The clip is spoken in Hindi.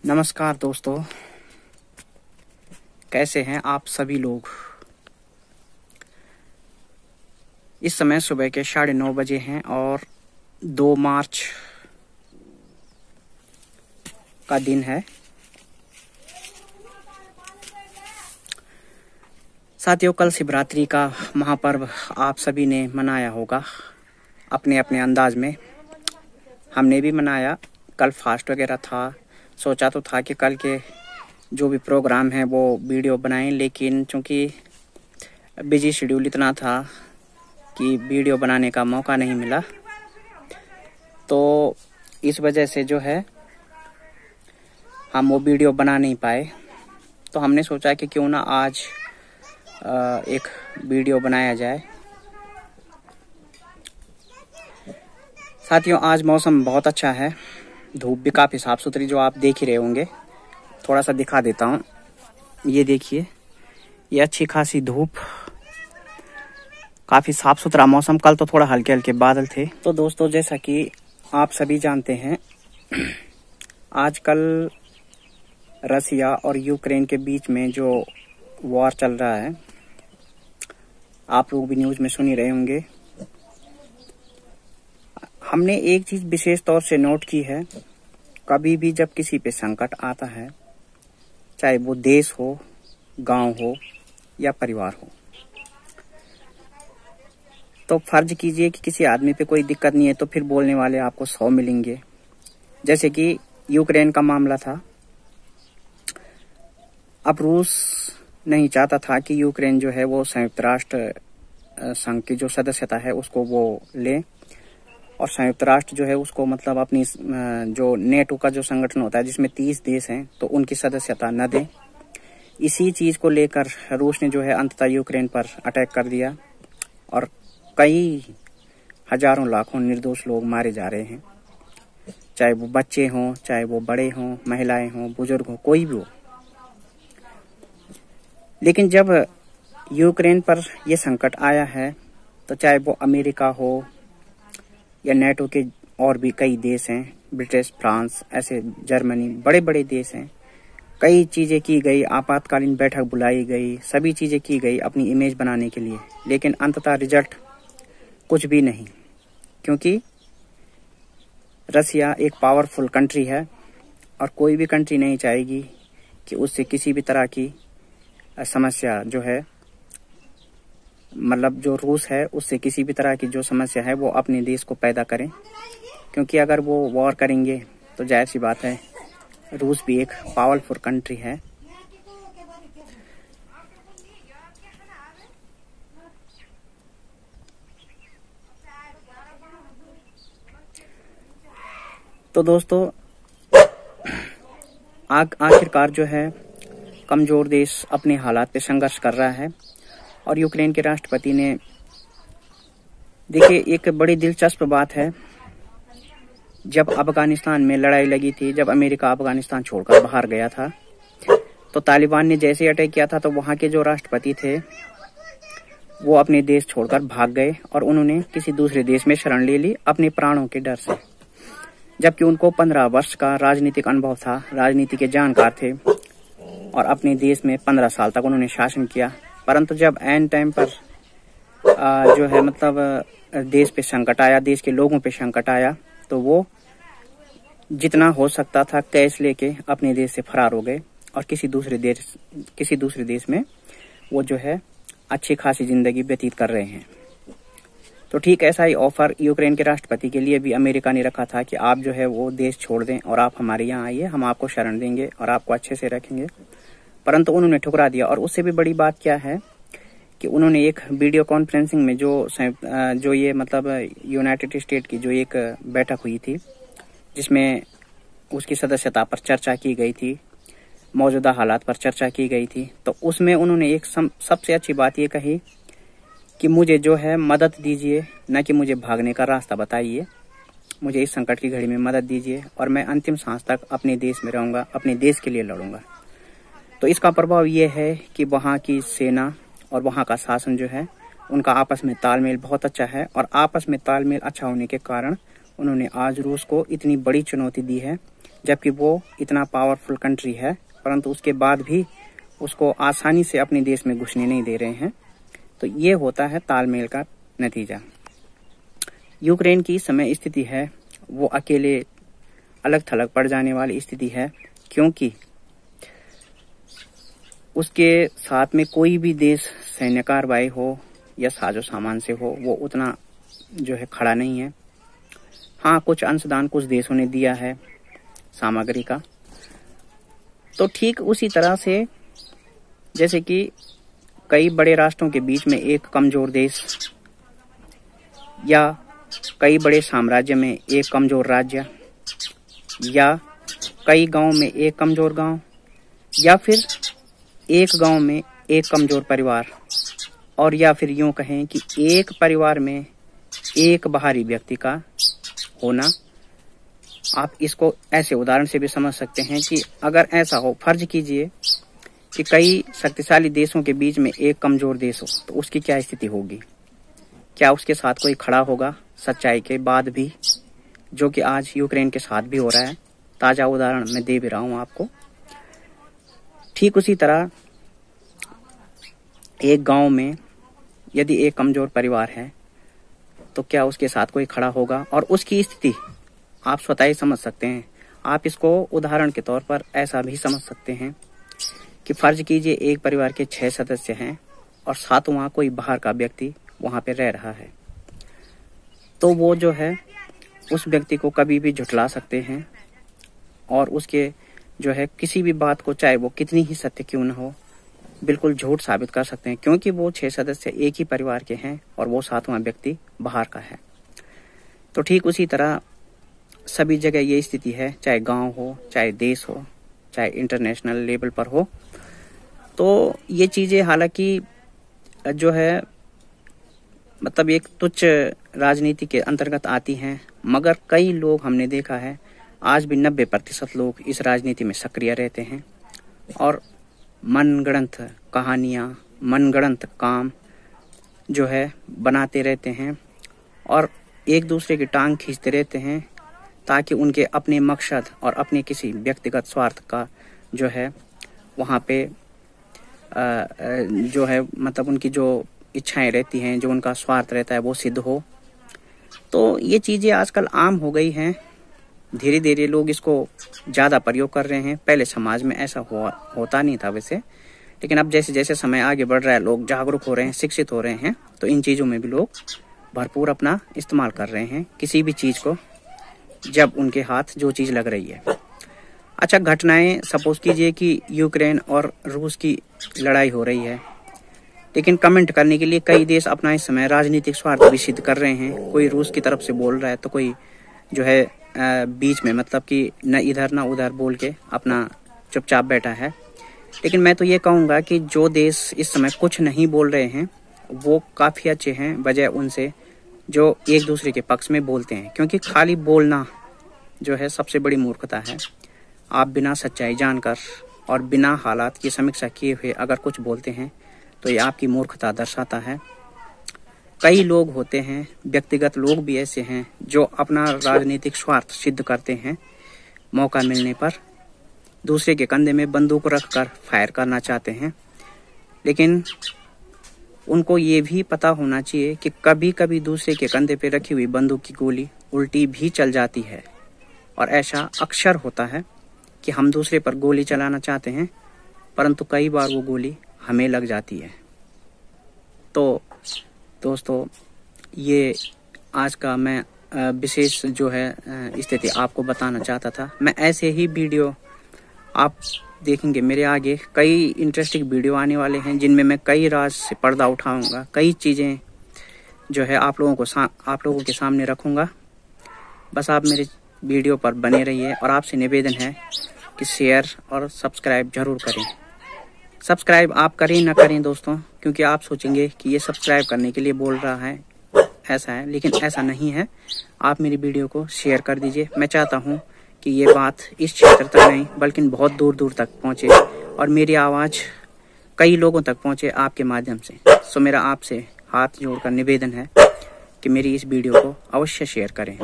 नमस्कार दोस्तों, कैसे हैं आप सभी लोग। इस समय सुबह के 9:30 बजे हैं और 2 मार्च का दिन है। साथियों, कल शिवरात्रि का महापर्व आप सभी ने मनाया होगा अपने अपने अंदाज में। हमने भी मनाया। कल फास्ट वगैरह था। सोचा तो था कि कल के जो भी प्रोग्राम है वो वीडियो बनाएं, लेकिन चूंकि बिजी शेड्यूल इतना था कि वीडियो बनाने का मौका नहीं मिला, तो इस वजह से जो है हम वो वीडियो बना नहीं पाए। तो हमने सोचा कि क्यों ना आज एक वीडियो बनाया जाए। साथियों, आज मौसम बहुत अच्छा है। धूप भी काफ़ी साफ सुथरी, जो आप देख ही रहे होंगे। थोड़ा सा दिखा देता हूँ। ये देखिए, ये अच्छी खासी धूप, काफ़ी साफ सुथरा मौसम। कल तो थोड़ा हल्के हल्के बादल थे। तो दोस्तों, जैसा कि आप सभी जानते हैं, आजकल रसिया और यूक्रेन के बीच में जो वॉर चल रहा है, आप लोग भी न्यूज़ में सुन ही रहे होंगे। हमने एक चीज़ विशेष तौर से नोट की है, कभी भी जब किसी पे संकट आता है, चाहे वो देश हो, गांव हो या परिवार हो, तो फर्ज कीजिए कि किसी आदमी पे कोई दिक्कत नहीं है तो फिर बोलने वाले आपको 100 मिलेंगे। जैसे कि यूक्रेन का मामला था। अब रूस नहीं चाहता था कि यूक्रेन जो है वो संयुक्त राष्ट्र संघ की जो सदस्यता है उसको वो ले, और संयुक्त राष्ट्र जो है उसको मतलब अपनी जो नेटो का जो संगठन होता है जिसमें 30 देश हैं, तो उनकी सदस्यता न दें। इसी चीज को लेकर रूस ने जो है अंततः यूक्रेन पर अटैक कर दिया और कई हजारों लाखों निर्दोष लोग मारे जा रहे हैं, चाहे वो बच्चे हों, चाहे वो बड़े हों, महिलाएं हों, बुजुर्ग हों, कोई भी हो। लेकिन जब यूक्रेन पर यह संकट आया है, तो चाहे वो अमेरिका हो या नेटो के और भी कई देश हैं, ब्रिटेन, फ्रांस, ऐसे जर्मनी, बड़े बड़े देश हैं, कई चीज़ें की गई, आपातकालीन बैठक बुलाई गई, सभी चीज़ें की गई अपनी इमेज बनाने के लिए, लेकिन अंततः रिजल्ट कुछ भी नहीं। क्योंकि रसिया एक पावरफुल कंट्री है और कोई भी कंट्री नहीं चाहेगी कि उससे किसी भी तरह की समस्या जो है, मतलब जो रूस है उससे किसी भी तरह की जो समस्या है वो अपने देश को पैदा करें। क्योंकि अगर वो वॉर करेंगे तो जाहिर सी बात है, रूस भी एक पावरफुल कंट्री है। तो दोस्तों, आखिरकार जो है कमजोर देश अपने हालात पे संघर्ष कर रहा है। और यूक्रेन के राष्ट्रपति ने, देखिए, एक बड़ी दिलचस्प बात है, जब अफगानिस्तान में लड़ाई लगी थी, जब अमेरिका अफगानिस्तान छोड़कर बाहर गया था, तो तालिबान ने जैसे अटैक किया था तो वहां के जो राष्ट्रपति थे वो अपने देश छोड़कर भाग गए और उन्होंने किसी दूसरे देश में शरण ले ली अपने प्राणों के डर से। जबकि उनको 15 वर्ष का राजनीतिक अनुभव था, राजनीति के जानकार थे और अपने देश में 15 साल तक उन्होंने शासन किया। परंतु जब एंड टाइम पर जो है मतलब देश पे संकट आया, देश के लोगों पे संकट आया, तो वो जितना हो सकता था कैश लेके अपने देश से फरार हो गए और किसी दूसरे देश में वो जो है अच्छी खासी जिंदगी व्यतीत कर रहे हैं। तो ठीक ऐसा ही ऑफर यूक्रेन के राष्ट्रपति के लिए भी अमेरिका ने रखा था कि आप जो है वो देश छोड़ दें और आप हमारे यहाँ आइए, हम आपको शरण देंगे और आपको अच्छे से रखेंगे। परंतु उन्होंने ठुकरा दिया। और उससे भी बड़ी बात क्या है कि उन्होंने एक वीडियो कॉन्फ्रेंसिंग में जो ये मतलब यूनाइटेड स्टेट की जो एक बैठक हुई थी, जिसमें उसकी सदस्यता पर चर्चा की गई थी, मौजूदा हालात पर चर्चा की गई थी, तो उसमें उन्होंने एक सबसे अच्छी बात ये कही कि मुझे जो है मदद दीजिए, न कि मुझे भागने का रास्ता बताइए। मुझे इस संकट की घड़ी में मदद दीजिए और मैं अंतिम सांस तक अपने देश में रहूँगा, अपने देश के लिए लड़ूंगा। तो इसका प्रभाव ये है कि वहाँ की सेना और वहाँ का शासन जो है उनका आपस में तालमेल बहुत अच्छा है, और आपस में तालमेल अच्छा होने के कारण उन्होंने आज रूस को इतनी बड़ी चुनौती दी है जबकि वो इतना पावरफुल कंट्री है, परंतु उसके बाद भी उसको आसानी से अपने देश में घुसने नहीं दे रहे हैं। तो ये होता है तालमेल का नतीजा। यूक्रेन की समय स्थिति है वो अकेले अलग थलग पड़ जाने वाली स्थिति है, क्योंकि उसके साथ में कोई भी देश सैन्य कार्रवाई हो या साजो सामान से हो वो उतना जो है खड़ा नहीं है। हाँ, कुछ अंशदान कुछ देशों ने दिया है सामग्री का। तो ठीक उसी तरह से जैसे कि कई बड़े राष्ट्रों के बीच में एक कमजोर देश या कई बड़े साम्राज्य में एक कमजोर राज्य या कई गांव में एक कमजोर गांव या फिर एक गांव में एक कमजोर परिवार, और या फिर यूं कहें कि एक परिवार में एक बाहरी व्यक्ति का होना। आप इसको ऐसे उदाहरण से भी समझ सकते हैं कि अगर ऐसा हो, फर्ज कीजिए कि कई शक्तिशाली देशों के बीच में एक कमजोर देश हो, तो उसकी क्या स्थिति होगी? क्या उसके साथ कोई खड़ा होगा सच्चाई के बाद भी, जो कि आज यूक्रेन के साथ भी हो रहा है। ताजा उदाहरण मैं दे भी रहा हूं आपको। ठीक उसी तरह एक गांव में यदि एक कमजोर परिवार है तो क्या उसके साथ कोई खड़ा होगा? और उसकी स्थिति आप स्वतः ही समझ सकते हैं। आप इसको उदाहरण के तौर पर ऐसा भी समझ सकते हैं कि फर्ज कीजिए एक परिवार के 6 सदस्य हैं और सातवां कोई बाहर का व्यक्ति वहां पे रह रहा है, तो वो जो है उस व्यक्ति को कभी भी झुठला सकते हैं और उसके जो है किसी भी बात को, चाहे वो कितनी ही सत्य क्यों न हो, बिल्कुल झूठ साबित कर सकते हैं, क्योंकि वो 6 सदस्य एक ही परिवार के हैं और वो सातवां व्यक्ति बाहर का है। तो ठीक उसी तरह सभी जगह ये स्थिति है, चाहे गांव हो, चाहे देश हो, चाहे इंटरनेशनल लेवल पर हो। तो ये चीजें हालांकि जो है मतलब एक तुच्छ राजनीति के अंतर्गत आती हैं, मगर कई लोग हमने देखा है आज भी 90% लोग इस राजनीति में सक्रिय रहते हैं और मनगढ़ंत कहानियां, मनगढ़ंत काम जो है बनाते रहते हैं और एक दूसरे की टांग खींचते रहते हैं, ताकि उनके अपने मकसद और अपने किसी व्यक्तिगत स्वार्थ का जो है वहाँ पे जो है मतलब उनकी जो इच्छाएं रहती हैं, जो उनका स्वार्थ रहता है वो सिद्ध हो। तो ये चीजें आजकल आम हो गई हैं। धीरे धीरे लोग इसको ज्यादा प्रयोग कर रहे हैं। पहले समाज में ऐसा होता नहीं था वैसे, लेकिन अब जैसे जैसे समय आगे बढ़ रहा है, लोग जागरूक हो रहे हैं, शिक्षित हो रहे हैं, तो इन चीजों में भी लोग भरपूर अपना इस्तेमाल कर रहे हैं किसी भी चीज को, जब उनके हाथ जो चीज लग रही है। अच्छा, घटनाएं सपोज कीजिए कि यूक्रेन और रूस की लड़ाई हो रही है, लेकिन कमेंट करने के लिए कई देश अपना इस समय राजनीतिक स्वार्थ भी सिद्ध कर रहे हैं। कोई रूस की तरफ से बोल रहा है तो कोई जो है बीच में मतलब कि न इधर न उधर बोल के अपना चुपचाप बैठा है। लेकिन मैं तो ये कहूँगा कि जो देश इस समय कुछ नहीं बोल रहे हैं वो काफ़ी अच्छे हैं, बजाय उनसे जो एक दूसरे के पक्ष में बोलते हैं, क्योंकि खाली बोलना जो है सबसे बड़ी मूर्खता है। आप बिना सच्चाई जानकर और बिना हालात की समीक्षा किए हुए अगर कुछ बोलते हैं तो ये आपकी मूर्खता दर्शाता है। कई लोग होते हैं, व्यक्तिगत लोग भी ऐसे हैं जो अपना राजनीतिक स्वार्थ सिद्ध करते हैं, मौका मिलने पर दूसरे के कंधे में बंदूक रखकर फायर करना चाहते हैं। लेकिन उनको ये भी पता होना चाहिए कि कभी कभी दूसरे के कंधे पे रखी हुई बंदूक की गोली उल्टी भी चल जाती है, और ऐसा अक्सर होता है कि हम दूसरे पर गोली चलाना चाहते हैं परंतु कई बार वो गोली हमें लग जाती है। तो दोस्तों, ये आज का मैं विशेष जो है स्थिति आपको बताना चाहता था। मैं ऐसे ही वीडियो आप देखेंगे, मेरे आगे कई इंटरेस्टिंग वीडियो आने वाले हैं जिनमें मैं कई राज से पर्दा उठाऊंगा, कई चीज़ें जो है आप लोगों के सामने रखूंगा। बस आप मेरे वीडियो पर बने रहिए और आपसे निवेदन है कि शेयर और सब्सक्राइब जरूर करें। सब्सक्राइब आप करें ना करें दोस्तों, क्योंकि आप सोचेंगे कि ये सब्सक्राइब करने के लिए बोल रहा है, ऐसा है, लेकिन ऐसा नहीं है। आप मेरी वीडियो को शेयर कर दीजिए। मैं चाहता हूँ कि ये बात इस क्षेत्र तक नहीं बल्कि बहुत दूर दूर तक पहुँचे और मेरी आवाज़ कई लोगों तक पहुँचे आपके माध्यम से। सो मेरा आपसे हाथ जोड़कर निवेदन है कि मेरी इस वीडियो को अवश्य शेयर करें।